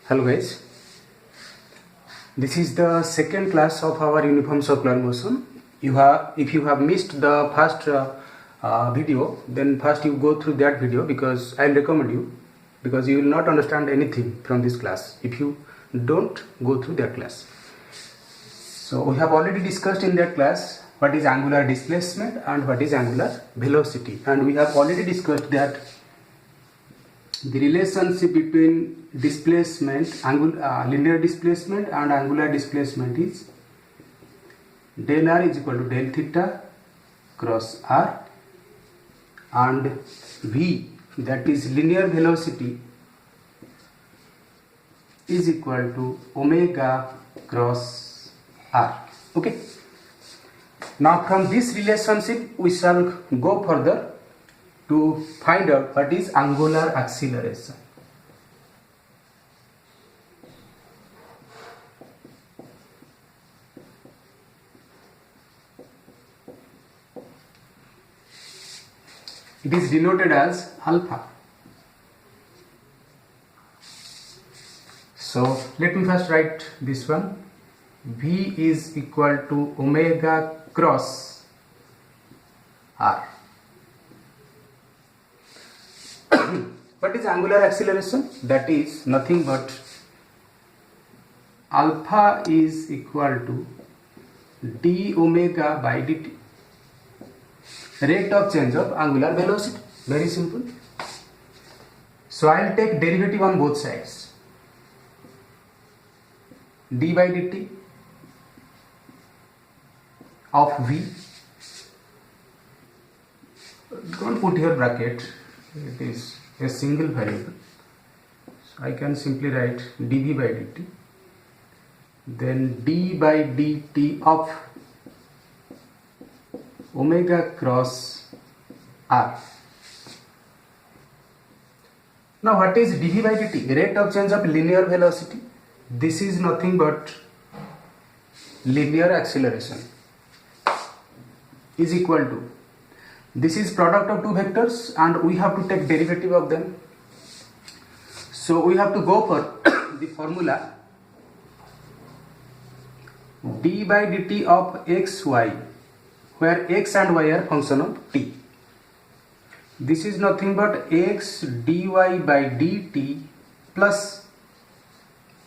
Hello guys, this is the second class of our uniform circular motion. If you have missed the first video, then first you go through that video because I will recommend you, because you will not understand anything from this class if you don't go through that class. So we have already discussed in that class what is angular displacement and what is angular velocity, and we have already discussed that the relationship between displacement, linear displacement and angular displacement is del r is equal to del theta cross r, and v, that is linear velocity, is equal to omega cross r. Okay. Now from this relationship we shall go further to find out what is angular acceleration. It is denoted as alpha. So let me first write this one. V is equal to omega cross r. What is angular acceleration? That is nothing but alpha is equal to d omega by dt, rate of change of angular velocity. Very simple. So I will take derivative on both sides. D by dt of v, don't put here bracket, it is a single variable, so I can simply write dv by dt, then d by dt of omega cross r. Now what is dv by dt? Rate of change of linear velocity. This is nothing but linear acceleration is equal to, this is product of two vectors and we have to take derivative of them. So we have to go for the formula d by dt of xy, where x and y are function of t. This is nothing but x dy by dt plus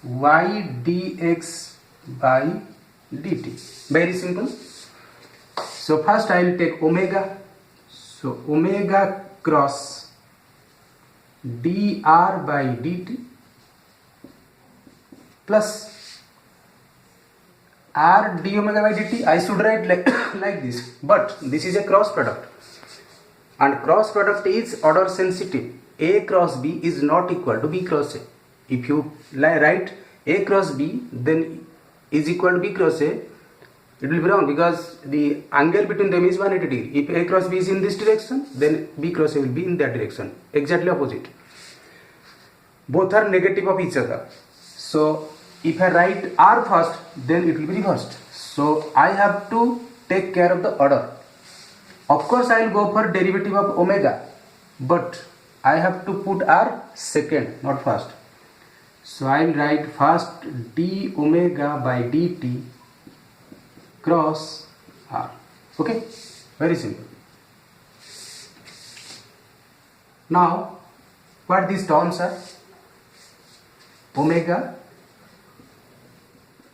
y dx by dt. Very simple. So first I will take omega. So omega cross dr by dt plus r d omega by dt. I should write like this, but this is a cross product, and cross product is order sensitive. A cross b is not equal to b cross a. If you write a cross b then is equal to b cross a, it will be wrong, because the angle between them is 180 degree. If a cross b is in this direction, then b cross a will be in that direction, exactly opposite. Both are negative of each other. So if I write r first, then it will be reversed. So I have to take care of the order. Of course I will go for derivative of omega, but I have to put r second, not first. So I will write first d omega by dt cross r. Okay, very simple. Now what these terms are? Omega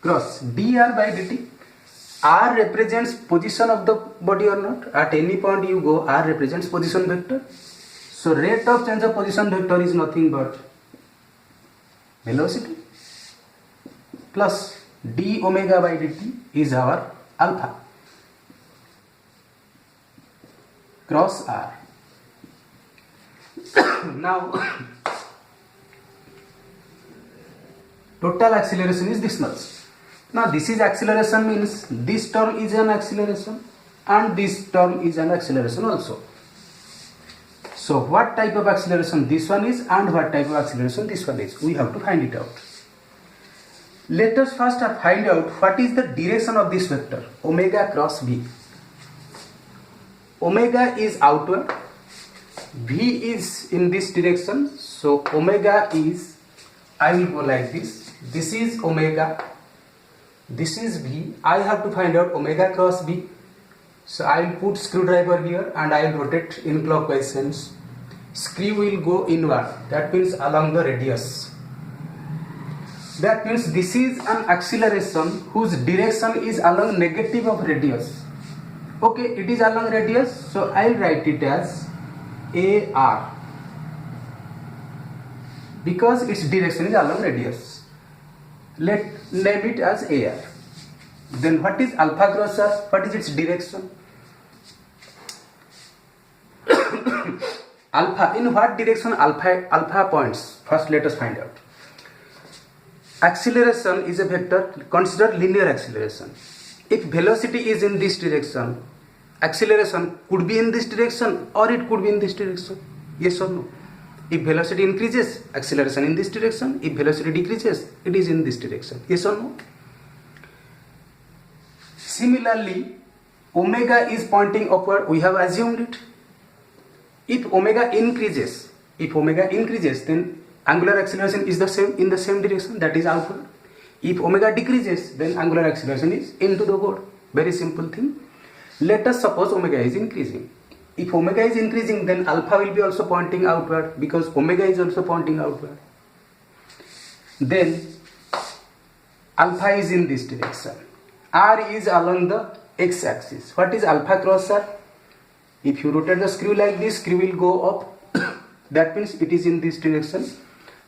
cross dr by dt. R represents position of the body or not. At any point you go, r represents position vector. So rate of change of position vector is nothing but velocity plus d omega by dt is our alpha cross r. Now total acceleration is this much. Now this is acceleration, means this term is an acceleration and this term is an acceleration also. So what type of acceleration this one is and what type of acceleration this one is, we have to find it out. Let us first find out what is the direction of this vector omega cross v. Omega is outward, v is in this direction, so omega is I will go like this. This is omega. This is B. I have to find out omega cross B. So I will put screwdriver here and I will rotate in clockwise sense. Screw will go inward. That means along the radius. That means this is an acceleration whose direction is along negative of radius. Okay, it is along radius. So I will write it as AR. Because its direction is along radius. Let name it as AR. Then what is alpha cross R? What is its direction? Alpha, in what direction alpha points? First let us find out. Acceleration is a vector. Consider linear acceleration. If velocity is in this direction, acceleration could be in this direction or it could be in this direction. Yes or no? If velocity increases, acceleration in this direction. If velocity decreases, it is in this direction. Yes or no? Similarly, omega is pointing upward. We have assumed it. If omega increases, then angular acceleration is the same in the same direction, that is outward. If omega decreases, then angular acceleration is into the board. Very simple thing. Let us suppose omega is increasing. If omega is increasing, then alpha will be also pointing outward because omega is also pointing outward. Then alpha is in this direction. R is along the x-axis. What is alpha cross R? If you rotate the screw like this, screw will go up. That means it is in this direction.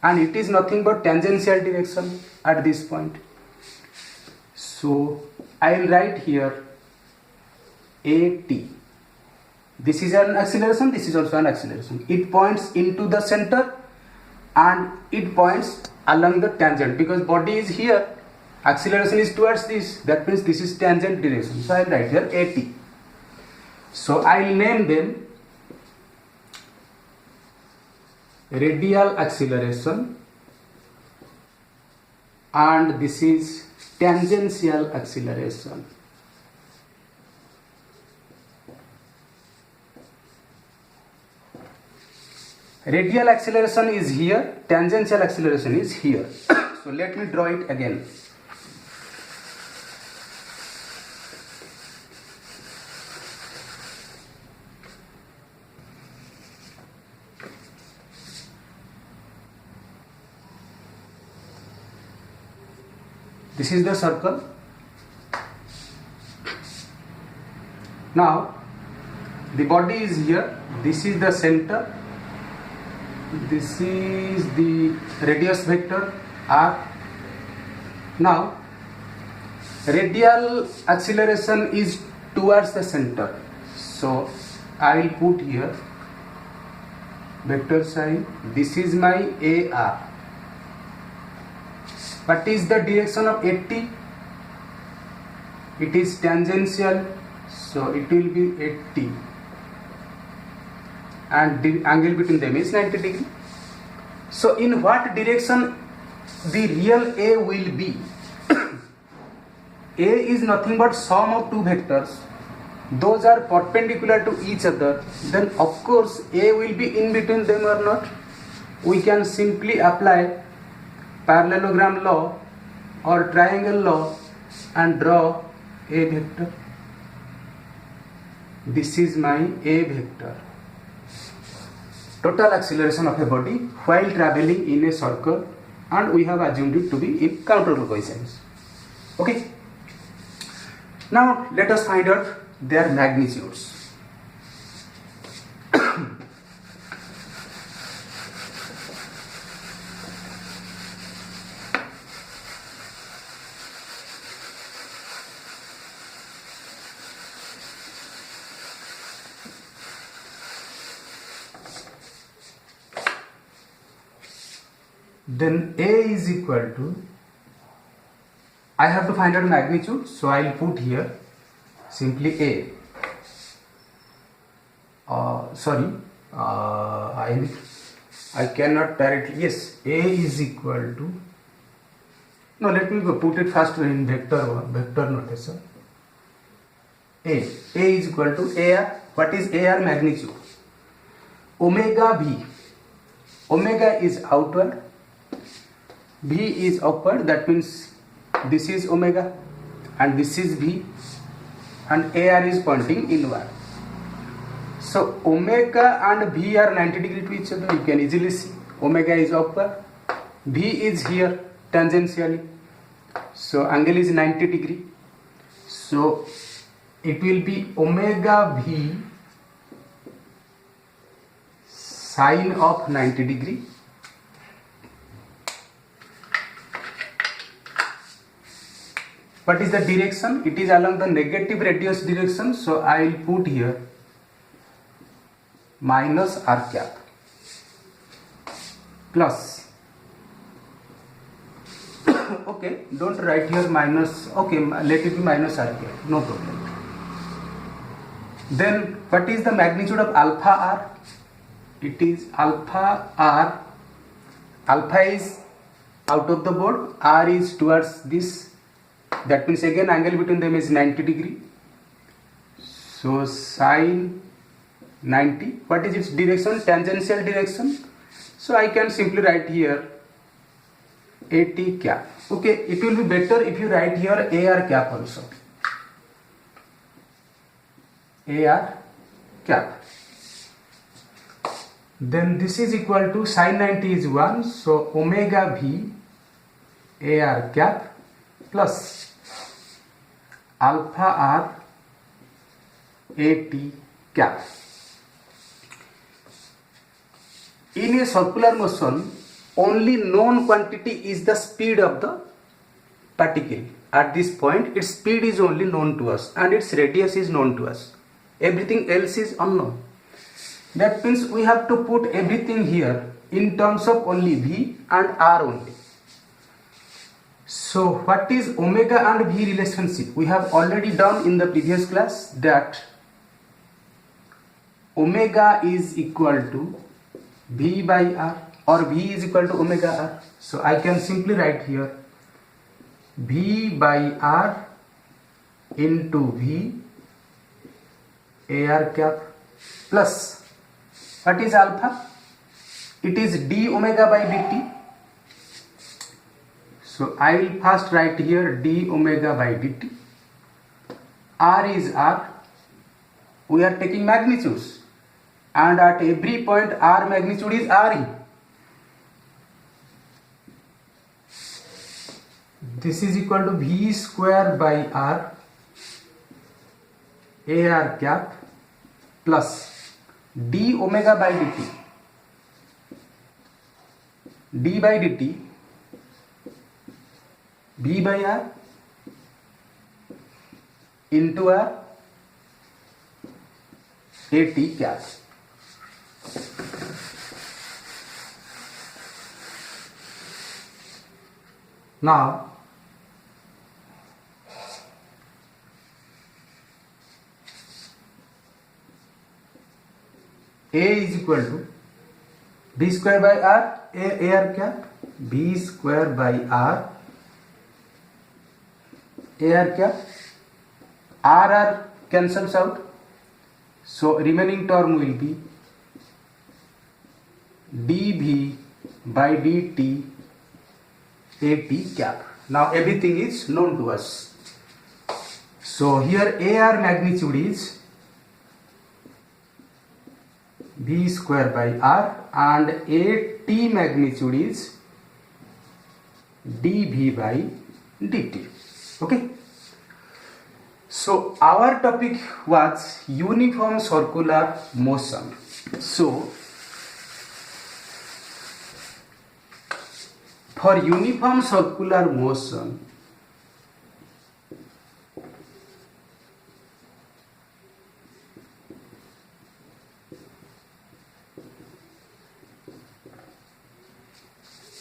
And it is nothing but tangential direction at this point. So I will write here AT. This is an acceleration, this is also an acceleration. It points into the center and it points along the tangent because body is here, acceleration is towards this, that means this is tangent direction. So I will write here AT. So I will name them radial acceleration and this is tangential acceleration. Radial acceleration is here, tangential acceleration is here. So let me draw it again. This is the circle. Now the body is here, this is the center, this is the radius vector R. Now radial acceleration is towards the center, so I will put here vector sign. This is my AR. What is the direction of AT? It is tangential, so it will be 80 and the angle between them is 90 degree. So in what direction the real A will be? A is nothing but sum of two vectors. Those are perpendicular to each other. Then of course A will be in between them or not. We can simply apply parallelogram law or triangle law and draw A vector. This is my A vector. Total acceleration of a body while traveling in a circle, and we have assumed it to be in counterclockwise sense. Okay. Now let us find out their magnitudes. Then A is equal to, I have to find out magnitude, so I will put here simply A. I cannot directly, yes, A is equal to, no, let me go put it first in vector notation. A is equal to AR. What is AR magnitude? Omega V. Omega is outward. V is upward, that means this is omega and this is V, and AR is pointing inward. So omega and V are 90 degree to each other. You can easily see omega is upward, V is here tangentially, so angle is 90 degree. So it will be omega V sine of 90 degree What is the direction? It is along the negative radius direction, so I will put here minus r cap plus okay, don't write here minus, okay, let it be minus r cap, no problem. Then what is the magnitude of alpha r? It is alpha r, alpha is out of the board, r is towards this, that means again angle between them is 90 degree. So sine 90, what is its direction? Tangential direction. So I can simply write here AT cap. Okay, it will be better if you write here AR cap also. AR cap. Then this is equal to sine 90 is 1, so omega V AR cap plus alpha R AT cap. In a circular motion, only known quantity is the speed of the particle. At this point, its speed is only known to us and its radius is known to us. Everything else is unknown. That means we have to put everything here in terms of only V and R only. So what is omega and V relationship? We have already done in the previous class that omega is equal to V by R, or V is equal to omega R. So I can simply write here V by R into V AR cap plus, what is alpha? It is d omega by dt. So I will first write here d omega by dt. R is R. We are taking magnitudes, and at every point R magnitude is Re. This is equal to V square by R AR cap plus d omega by dt. D by dt V by R into R AT cap. Now A is equal to V square by R AR cap, V square by R AR cap, R cancels out, so remaining term will be dV by dt AT cap. Now everything is known to us. So here AR magnitude is V square by R and AT magnitude is dV by dt. Okay. So our topic was uniform circular motion. So for uniform circular motion,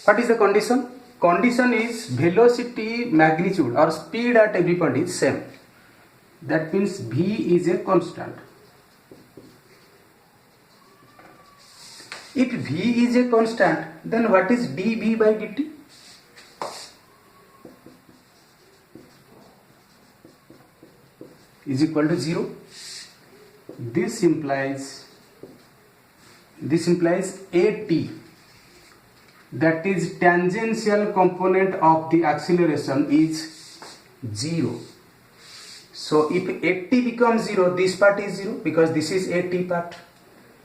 what is the condition? Condition is velocity, magnitude or speed at every point is same. That means V is a constant. If V is a constant, then what is dV by dt? Is equal to 0. This implies AT that is tangential component of the acceleration is 0. So if at t becomes 0, this part is 0 because this is a t part.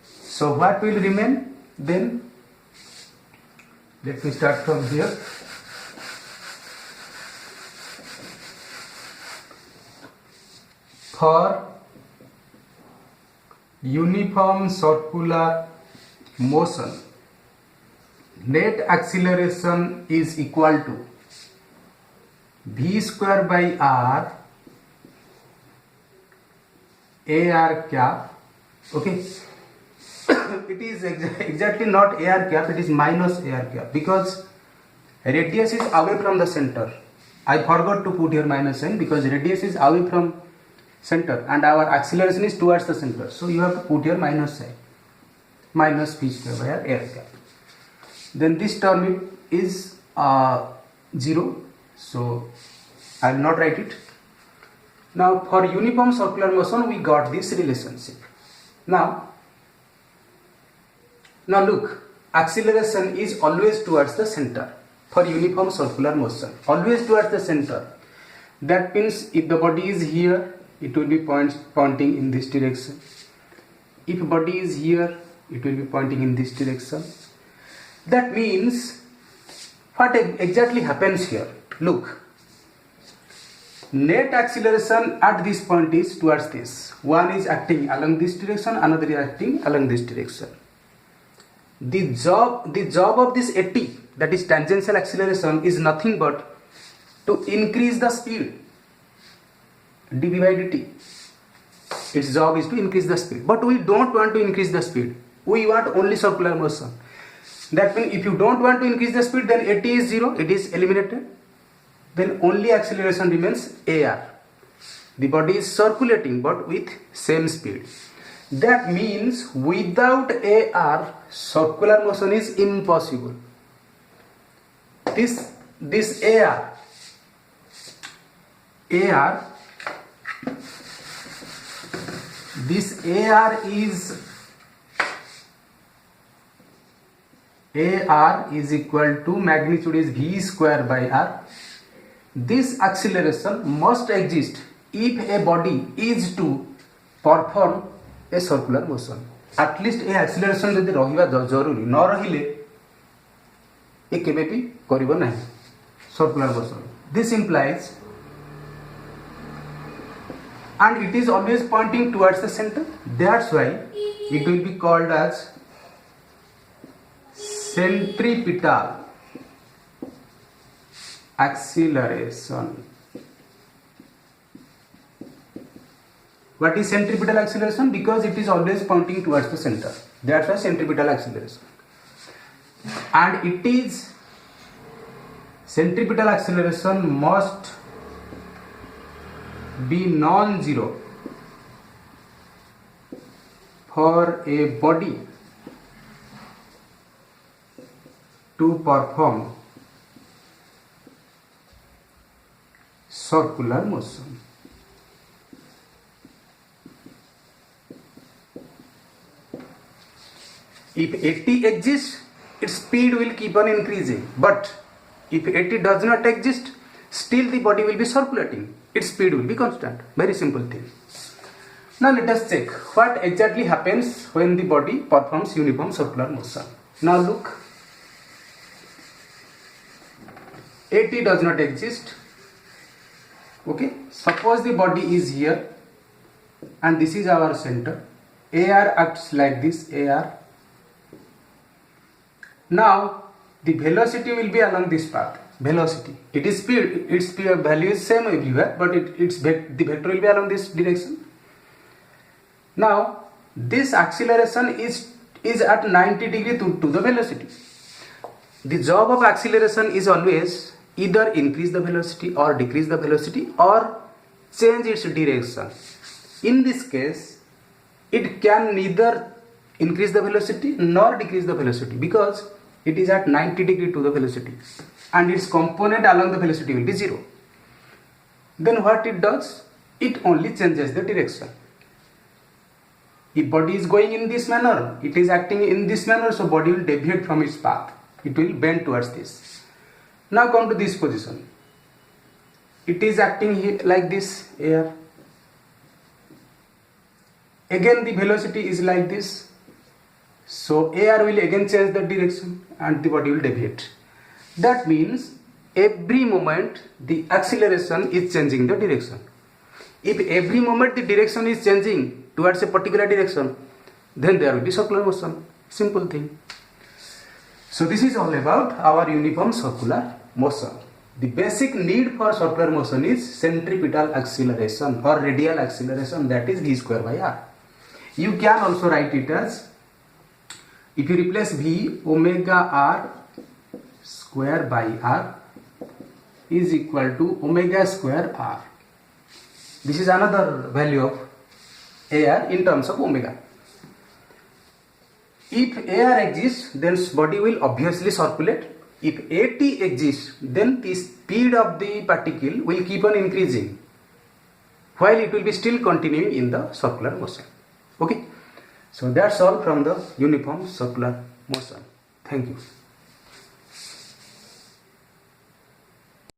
So what will remain then? Let me start from here. For uniform circular motion, net acceleration is equal to v square by r ar cap. Okay. It is exactly not ar cap, it is minus ar cap because radius is away from the center. I forgot to put here minus sign because radius is away from center and our acceleration is towards the center. So you have to put here minus sign. Minus v square by r air cap. Then this term is 0. So I will not write it. Now for uniform circular motion we got this relationship. Now look, acceleration is always towards the center for uniform circular motion, always towards the center. That means if the body is here, it will be pointing in this direction. If body is here, it will be pointing in this direction. That means what exactly happens here? Look, net acceleration at this point is towards this. One is acting along this direction, another is acting along this direction. The job of this at, that is tangential acceleration, is nothing but to increase the speed. dv by dt. Its job is to increase the speed. But we don't want to increase the speed. We want only circular motion. That means if you don't want to increase the speed, then at is 0, it is eliminated. Then only acceleration remains ar. The body is circulating but with same speed. That means without ar, circular motion is impossible. This ar is equal to magnitude is v square by r. This acceleration must exist if a body is to perform a circular motion. At least a acceleration जदि रहिबा जरूरी न रहिले ए केबे भी करिबो नाही circular motion. This implies, and it is always pointing towards the center. That's why it will be called as centripetal acceleration. What is centripetal acceleration? Because it is always pointing towards the center. That's why centripetal acceleration. And it is centripetal acceleration must be non-zero for a body to perform circular motion. If at exists, its speed will keep on increasing. But if at does not exist, still the body will be circulating. Its speed will be constant. Very simple thing. Now let us check what exactly happens when the body performs uniform circular motion. Now look, at does not exist. Okay, suppose the body is here and this is our center. AR acts like this, AR. Now the velocity will be along this path. Velocity, it is speed, its speed value is same everywhere, but the vector will be along this direction. Now this acceleration is at 90 degree to the velocity. The job of acceleration is always either increase the velocity or decrease the velocity or change its direction. In this case, it can neither increase the velocity nor decrease the velocity because it is at 90 degree to the velocity and its component along the velocity will be 0. Then what it does? It only changes the direction. If body is going in this manner, it is acting in this manner, so body will deviate from its path. it will bend towards this. Now come to this position. It is acting here like this air. Again the velocity is like this. So air will again change the direction and the body will deviate. That means every moment the acceleration is changing the direction. If every moment the direction is changing towards a particular direction, then there will be circular motion. Simple thing. So this is all about our uniform circular motion. The basic need for circular motion is centripetal acceleration or radial acceleration, that is v square by r. You can also write it as, if you replace v, omega r square by r is equal to omega square r. This is another value of air in terms of omega. If air exists, then body will obviously circulate. If AT exists, then the speed of the particle will keep on increasing while it will be still continuing in the circular motion. Okay, so that's all from the uniform circular motion. Thank you.